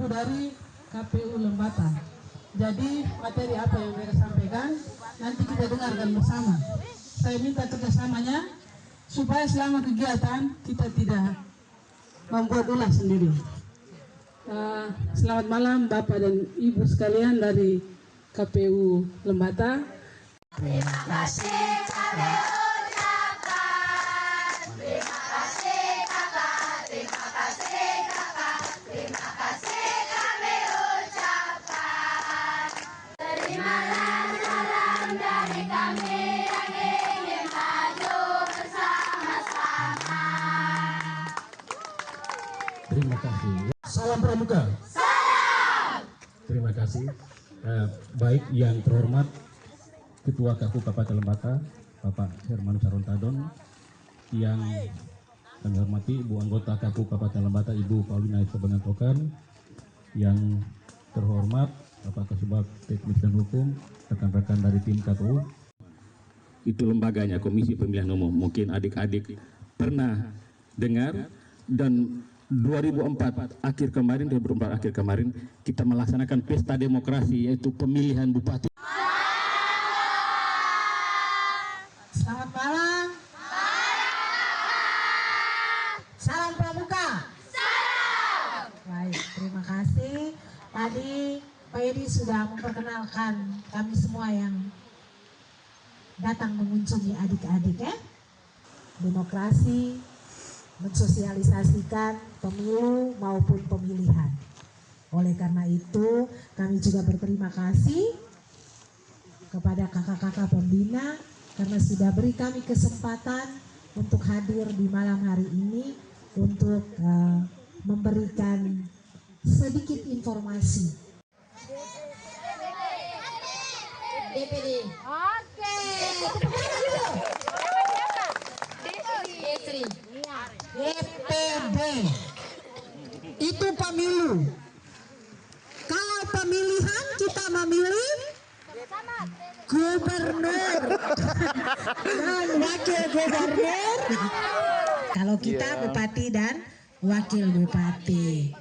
ibu dari KPU Lembata. Jadi materi apa yang mereka sampaikan nanti kita dengarkan bersama. Saya minta kerjasamanya supaya selama kegiatan kita tidak membuat ulah sendiri. Selamat malam Bapak dan Ibu sekalian dari KPU Lembata. Terima kasih kami ucapkan. Terima kasih kakak, terima kasih kakak, terima kasih kami ucapkan. Terimalah salam dari kami yang ingin maju bersama-sama. Terima kasih. Salam Pramuka. Salam. Terima kasih. Baik yang terhormat Ketua KPU Kabupaten Lembata, Bapak Hermanus Sarontadon, yang kami hormati Ibu Anggota KPU Kabupaten Lembata, Ibu Paulina Sobengantokan, yang terhormat Bapak Kasubag Teknik dan Hukum, rekan-rekan dari tim KPU. Itu lembaganya, Komisi Pemilihan Umum. Mungkin adik-adik pernah dengar, dan 2004 akhir kemarin kita melaksanakan pesta demokrasi, yaitu pemilihan bupati. Selamat malam. Salam Pramuka. Salam. Baik, terima kasih. Tadi Pak Edi sudah memperkenalkan kami semua yang datang mengunjungi adik-adik ya. Demokrasi, mensosialisasikan pemilu maupun pemilihan. Oleh karena itu, kami juga berterima kasih kepada kakak-kakak pembina karena sudah beri kami kesempatan untuk hadir di malam hari ini untuk memberikan sedikit informasi. DPD. Oke. DPD itu pemilu. Kalau pemilihan kita memilih gubernur dan wakil gubernur. Kalau kita bupati dan wakil bupati.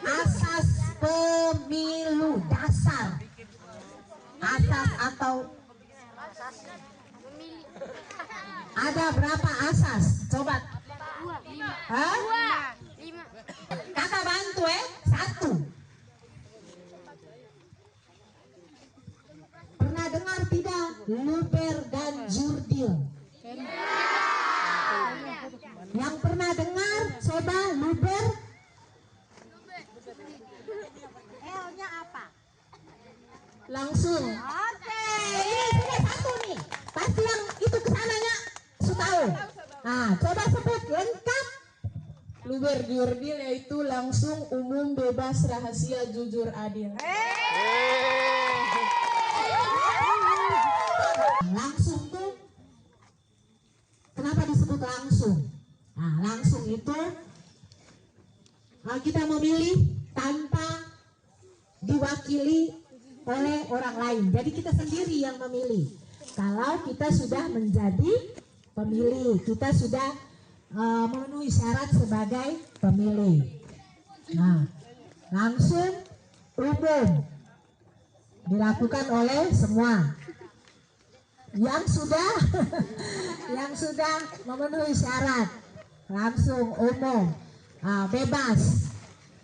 Asas pemilu dasar. Asas atau ada berapa asas? Coba. Hah? 5. Kakak bantu 1. Pernah dengar tidak luber dan jurdil? Yang pernah dengar coba luber? L-nya apa? Langsung. Oke, ini sudah 1 nih. Pasti yang itu kesananya sudah tahu. Nah, coba sebut lengkap. Luber jurdil yaitu langsung, umum, bebas, rahasia, jujur, adil. Langsung tuh kenapa disebut langsung? Nah, langsung itu kita memilih tanpa diwakili oleh orang lain. Jadi kita sendiri yang memilih. Kalau kita sudah menjadi pemilih, kita sudah memenuhi syarat sebagai pemilih. Nah, langsung umum dilakukan oleh semua yang sudah yang sudah memenuhi syarat. Langsung umum, bebas,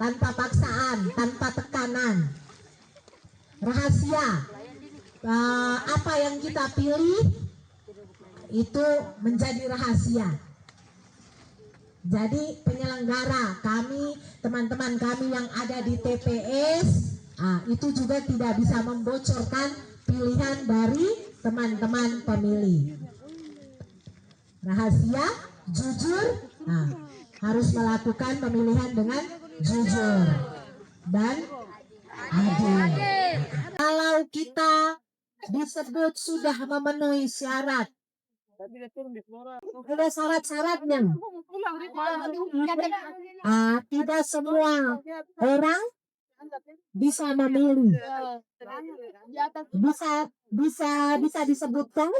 tanpa paksaan, tanpa tekanan. Rahasia, apa yang kita pilih itu menjadi rahasia. Jadi penyelenggara kami, teman-teman kami yang ada di TPS, itu juga tidak bisa membocorkan pilihan dari teman-teman pemilih. Rahasia, jujur, harus melakukan pemilihan dengan jujur dan adil. Kalau kita disebut sudah memenuhi syarat, ada syarat-syaratnya. Tidak semua orang bisa memilih. Bisa disebutkan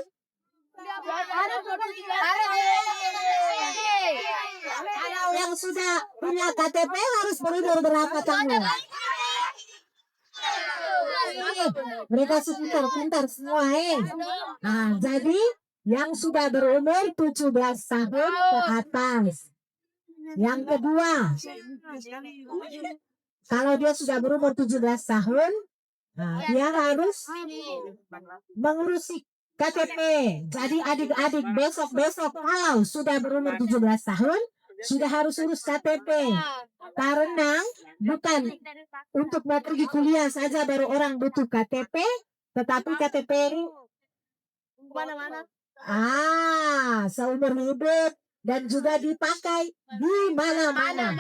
Kalau yang sudah punya KTP harus berumur berapa tahun? Mereka pintar semua Nah, jadi yang sudah berumur 17 tahun ke atas. Yang kedua, kalau dia sudah berumur 17 tahun, nah, dia harus mengurusi KTP. Jadi adik-adik besok-besok kalau sudah berumur 17 tahun, sudah harus urus KTP. Karena bukan untuk mau pergi kuliah saja baru orang butuh KTP, tetapi KTP ini seumur hidup dan juga dipakai di mana-mana.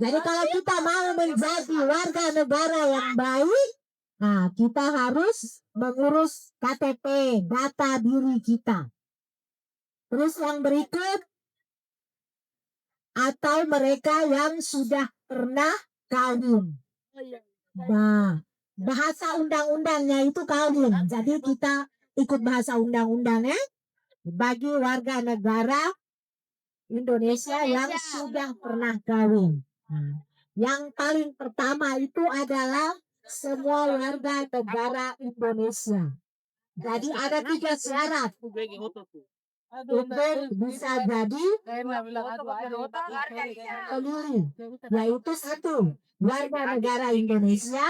Jadi kalau kita mau menjadi warga negara yang baik, nah kita harus mengurus KTP, data diri kita. Terus yang berikut, atau mereka yang sudah pernah kawin. Nah, bahasa undang-undangnya itu kawin. Jadi kita ikut bahasa undang-undangnya bagi warga negara Indonesia yang sudah pernah kawin. Nah, yang paling pertama itu adalah semua warga negara Indonesia. Jadi ada 3 syarat untuk bisa jadi pemilih, yaitu 1, warga negara Indonesia.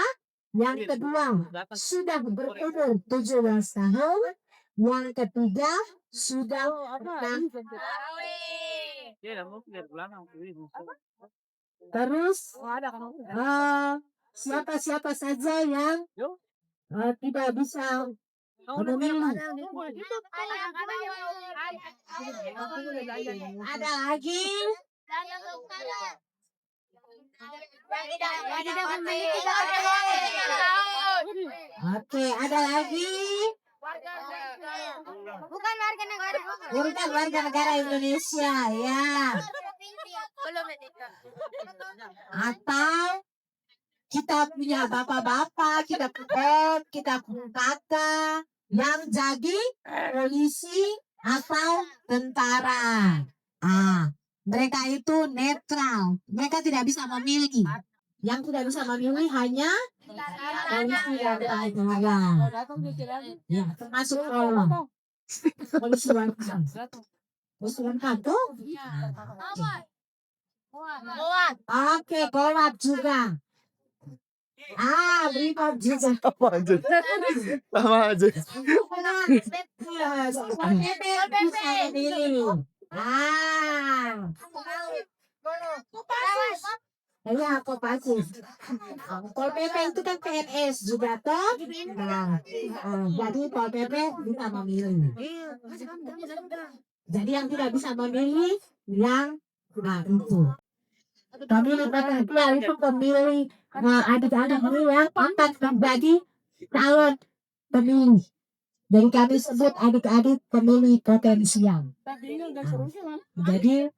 Yang kedua, sudah berumur 17 tahun. Yang ketiga, sudah pernah. Terus siapa-siapa saja yang tidak bisa memilih. Ada lagi Oke, ada lagi Bukan warga negara. bukan warga negara Indonesia ya. Atau kita punya bapak-bapak, kita punya kakak yang jadi polisi atau tentara. Mereka itu netral, mereka tidak bisa memilih. Yang tidak bisa memilih hanya polisi dan tentara. Ya, termasuk polisi wanita. Polisi wanita tuh? Oke, kolab juga. Brimob juga. Sama aja. Bisa memilih. Ya, Kopassus. Pol PP itu kan PNS juga toh. Nah, jadi Pol PP bisa memilih. Jadi yang tidak bisa memilih yang itu. Pemilih potensial itu pemilih adik-adik yang akan menjadi calon pemilih. Jadi kami sebut adik-adik pemilih potensial. Jadi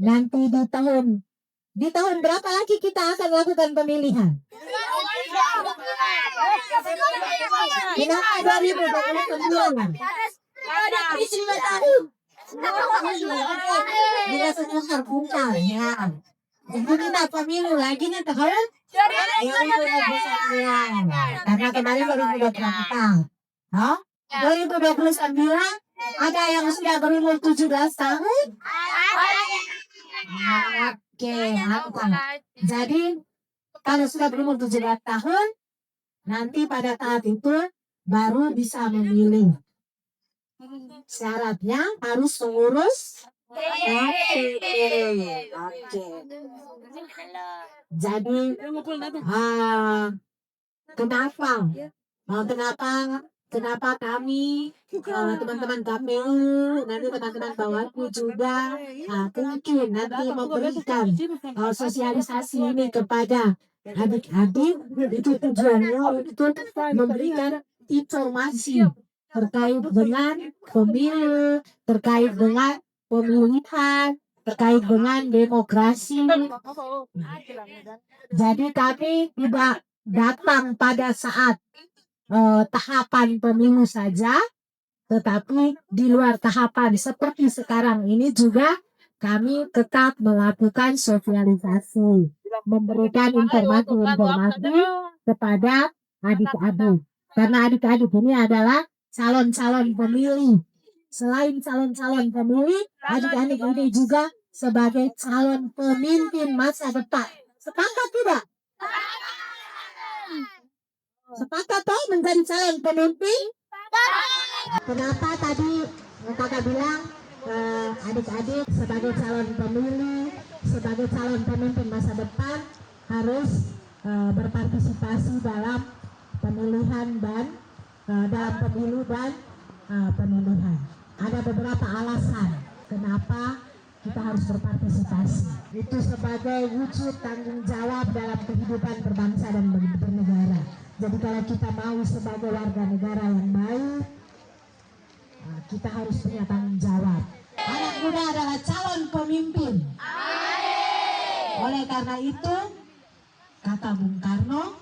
nanti di tahun berapa lagi kita akan melakukan pemilihan? Kenapa 2029? Bila semua terbuka ya. Jadi kita pemilu lagi nih tahun 2029. Karena kemarin baru 2029 ada yang sudah berumur 17 tahun. Oke, jadi kalau sudah berumur 17 tahun, nanti pada saat itu baru bisa memilih. Syaratnya harus mengurus KTP. Jadi kenapa kami teman-teman KPU nanti teman-teman Bawaslu juga mungkin nanti memberikan sosialisasi ini kepada adik-adik, itu tujuannya untuk memberikan informasi terkait dengan pemilu, terkait dengan pemilihan, terkait dengan demokrasi. Jadi kami tidak datang pada saat tahapan pemilu saja, Tetapi di luar tahapan seperti sekarang ini juga kami tetap melakukan sosialisasi, memberikan informasi-informasi kepada adik-adik. Karena adik-adik ini adalah calon-calon pemilih. Selain calon-calon pemilih, adik-adik ini juga sebagai calon pemimpin masa depan. Sepakat tidak? Sepakat toh menjadi calon pemimpin? Kenapa tadi kakak bilang adik-adik sebagai calon pemilih, sebagai calon pemimpin masa depan harus berpartisipasi dalam pemilihan dan dalam pemilu dan pemilihan. Ada beberapa alasan kenapa kita harus berpartisipasi. Itu sebagai wujud tanggung jawab dalam kehidupan berbangsa dan bernegara. Jadi kalau kita mau sebagai warga negara yang baik, kita harus punya tanggung jawab. Anak muda adalah calon pemimpin. Oleh karena itu, kata Bung Karno,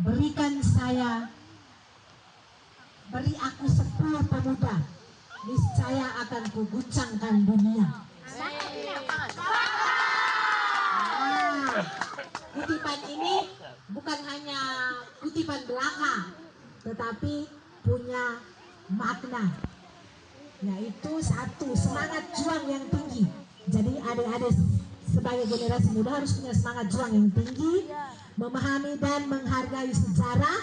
beri aku 10 pemuda, niscaya akan kuguncangkan dunia. Kutipan ini bukan hanya kutipan belaka, tetapi punya makna, yaitu satu, semangat juang yang tinggi. Jadi adik-adik sebagai generasi muda harus punya semangat juang yang tinggi, memahami dan menghargai sejarah,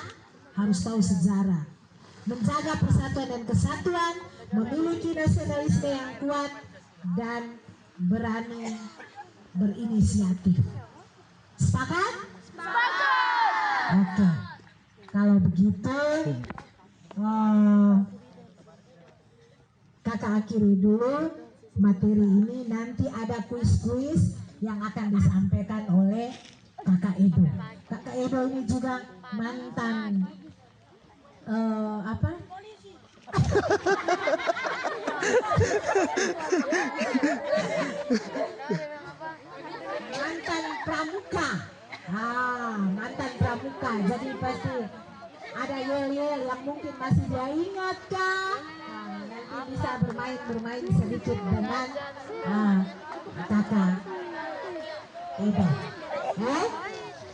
harus tahu sejarah, menjaga persatuan dan kesatuan, memiliki nasionalisme yang kuat, dan berani berinisiatif. Sepakat? Sepakat. Oke. Kalau begitu, kakak akhiri dulu materi ini. Nanti ada kuis-kuis yang akan disampaikan oleh kakak Edo. Kakak Edo ini juga mantan mantan pramuka. Mantan pramuka. Jadi pasti ada yel-yel yang mungkin masih dia ingat kan? Nanti bisa bermain sedikit dengan kakak Edo.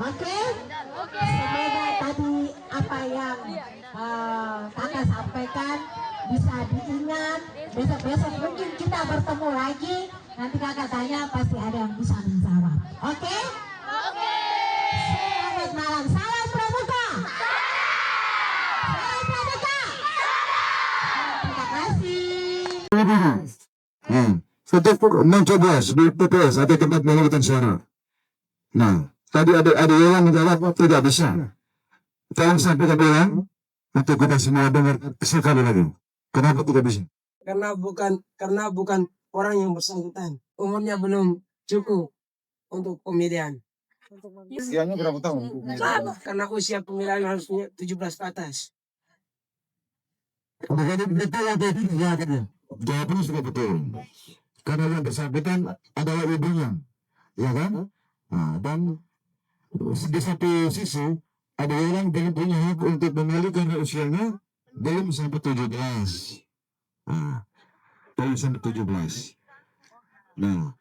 Oke? Semoga tadi apa yang kakak sampaikan bisa diingat. Besok-besok mungkin kita bertemu lagi. Nanti kakak tanya pasti ada yang bisa menjawab. Oke? Oke. Selamat malam. Salam pramuka. Salam pramuka. Terima kasih. Untuk mencoblos di PPS atau tempat pemungutan suara. Nah, tadi ada yang menjawab tidak bisa. Tolong sampaikan ulang untuk kita semua dengar sekali lagi. Kenapa tidak bisa? Karena bukan orang yang bersangkutan. Umurnya belum cukup untuk pemilihan. Usianya berapa tahun? Karena usia pemilihan harusnya 17 ke atas. Bukan betul atau tidak? Jawabannya sudah betul. Karena yang bersangkutan adalah ibunya, ya kan? Nah, dan di satu sisi ada orang yang punya hak untuk memilih karena usianya belum sampai 17. Nah, belum sampai 17. Nah,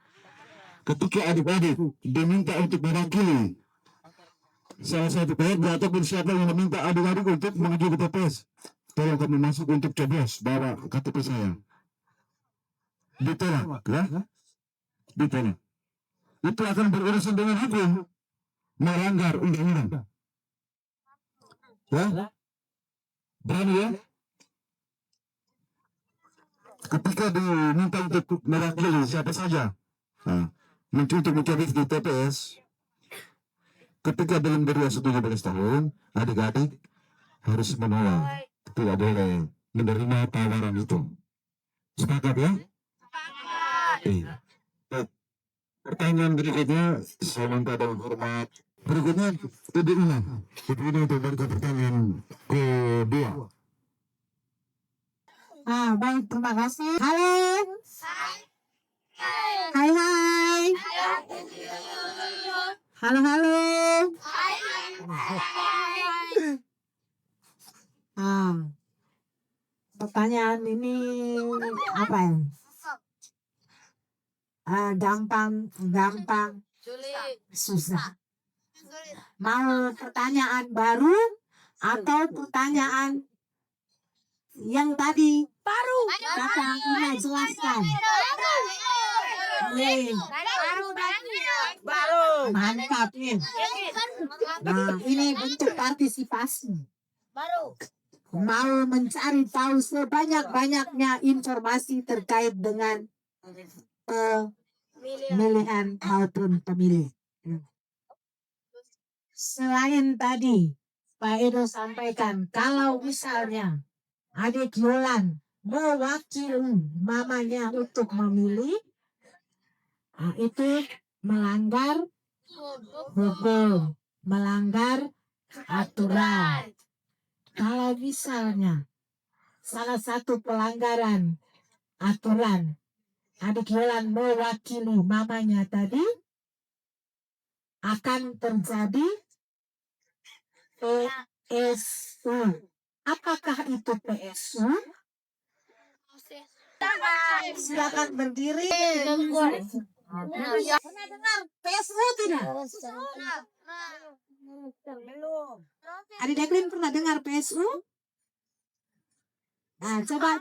ketika adik-adik diminta untuk mewakili salah satu keluarga ataupun siapa yang meminta adik-adik untuk menuju ke TPS, tolong kami masuk untuk coblos bawa KTP saya. Ditolak, ya? Ditolak. Itu akan berurusan dengan hukum, melanggar undang-undang. Ya? Berani ya? Ketika diminta untuk mewakili siapa saja, untuk mencoblos di TPS, ketika belum berusia 17 tahun, adik-adik harus menolak, tidak boleh menerima tawaran itu. Sepakat ya? Iya. Pertanyaan berikutnya, saya minta dengan hormat. Berikutnya, tidak ulang. Ini untuk pertanyaan kedua. Baik, terima kasih. Halo. Hai. Halo. pertanyaan ini apa ya? Gampang, susah. Mau pertanyaan baru atau pertanyaan yang tadi baru kakak Ina jelaskan? Baru. Mantap nih. Nah, ini bentuk partisipasi. Mau mencari tahu sebanyak-banyaknya informasi terkait dengan pemilihan maupun pemilih. Selain tadi Pak Edo sampaikan, kalau misalnya adik Yolan mewakili mamanya untuk memilih, nah, itu melanggar hukum, melanggar aturan. Kalau misalnya salah satu pelanggaran aturan adik Yolan mewakili mamanya tadi, akan terjadi PSU. Apakah itu PSU? Silakan berdiri. Pernah dengar PSU tidak? Adik Deklin pernah dengar PSU? Nah, coba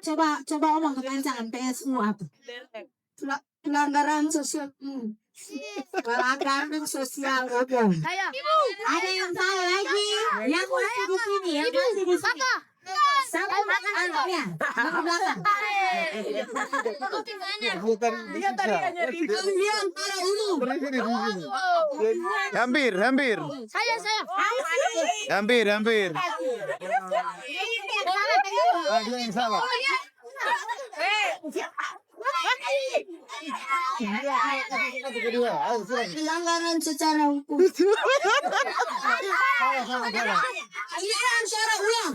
omong kepanjangan PSU apa? Pelanggaran sosial. Pelanggaran sosial umum. Ada yang tahu lagi? Yang masih di sini, yang masih di sini. Sama anaknya. Ke belakang. Kemudian para umum. Hampir. Hampir. Ada yang salah. Pelanggaran secara hukum. Secara ulang.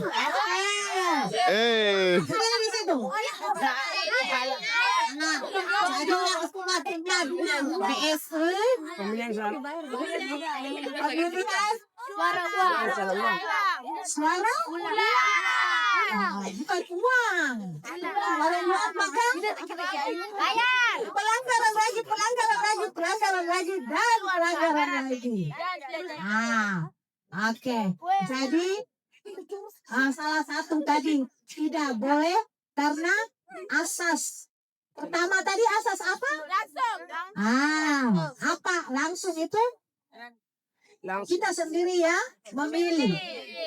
Saya di situ. PSU. Suara bukan uang. Pelanggaran lagi. Oke. Jadi salah satu tadi tidak boleh karena asas. Pertama tadi asas apa? Apa? Langsung itu? Kita sendiri ya memilih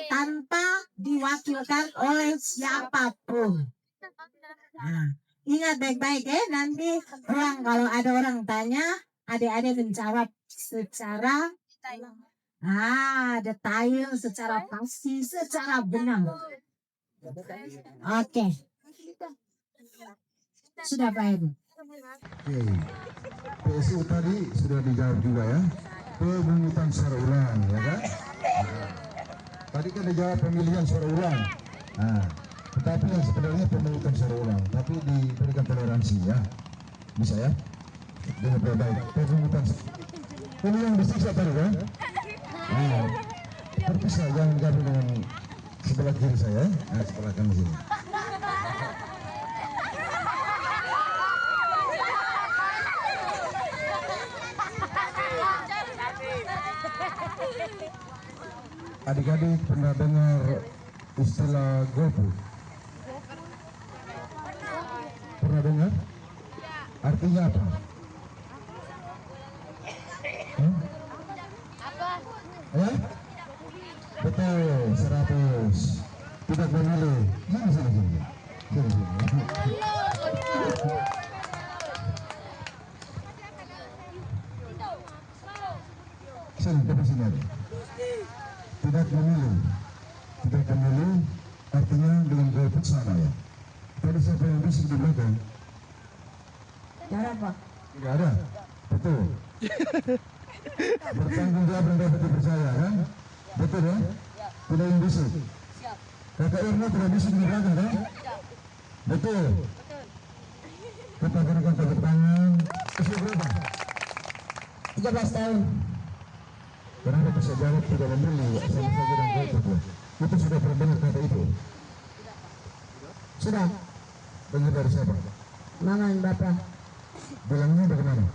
tanpa diwakilkan oleh siapapun. Nah, ingat baik-baik ya, nanti kalau ada orang tanya, adik-adik menjawab secara detail, secara pasti, secara benar. Oke. Sudah Pak Edu. Oke. PSU tadi sudah dijawab juga ya. Pemungutan suara ulang, ya kan? Tadi kan dijawab pemilihan suara ulang. Tetapi yang sebenarnya pemungutan suara ulang, tapi diberikan toleransi ya, bisa ya? Dengan baik. Pemungutan. Ini yang disiksa tadi kan? Terpisah, jangan gabung dengan sebelah kiri saya, sebelah kanan sini. Adik-adik pernah dengar istilah golput? Pernah dengar? Artinya apa? Ya? Betul, 100. Tidak memilih. Sini. Sini, dapat sini ada. Tidak memilih artinya dengan golput sama ya. Tadi siapa yang bisik di belakang? Tidak ada. Tidak ada. Betul. Bertanggung jawab dan dapat dipercaya kan? Betul ya? Tidak yang bisik. Kakak Irma tidak bisik di belakang kan? Betul. Kita berikan tepuk tangan. Usia berapa? 13 tahun. Kenapa bisa jawab tidak memilih sama saja dengan golput ya? Itu sudah pernah dengar kata itu? Sudah. Dengar dari siapa? Mama dan Bapak. Bilangnya bagaimana?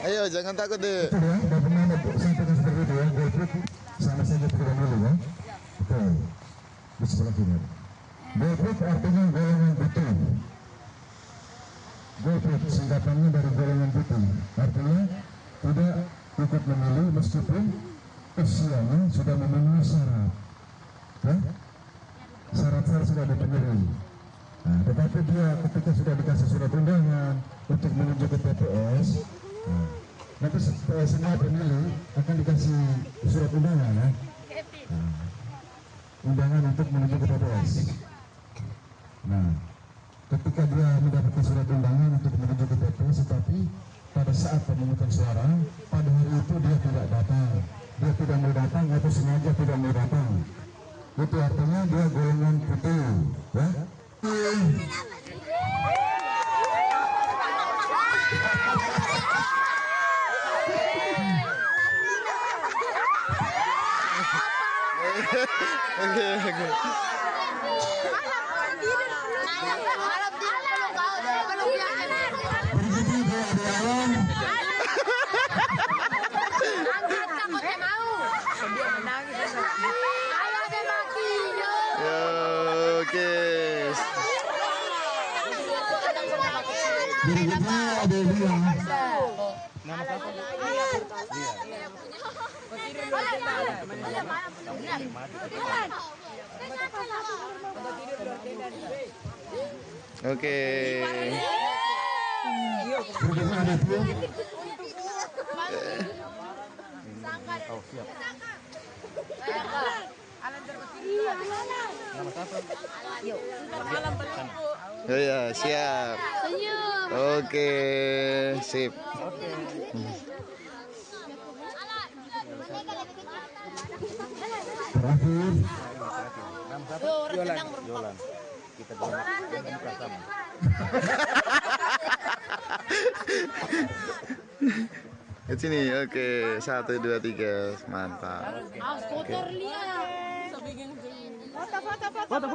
Ayo, jangan takut deh. Betul ya, bagaimana sampaikan seperti itu ya, golput sama saja tidak dulu ya. Betul. Di sebelah kiri. Golput artinya golongan putih. Golput singkatannya dari golongan putih. Artinya tidak ikut memilih meskipun usianya sudah memenuhi syarat. Ya? Syarat-syarat sudah dipenuhi. Nah, tetapi dia ketika sudah dikasih surat undangan untuk menuju ke TPS, nanti semua pemilih akan dikasih surat undangan ya. Undangan untuk menuju ke TPS. Nah, ketika dia mendapatkan surat undangan untuk menuju ke TPS, tetapi pada saat pemungutan suara, pada hari itu dia tidak datang. Dia tidak mau datang atau sengaja tidak mau datang. Itu artinya dia golongan putih, ya. Oke. Oke. Berikutnya ada dia. Oke. Berikutnya ada dia. Oh ya, siap. Oke, sip. Terakhir. Jolan. Kita sama. Ke sini, oke. 1, 2, 3, mantap. Foto.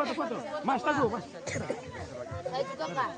Mas, tahu, Mas. Saya juga, Kak.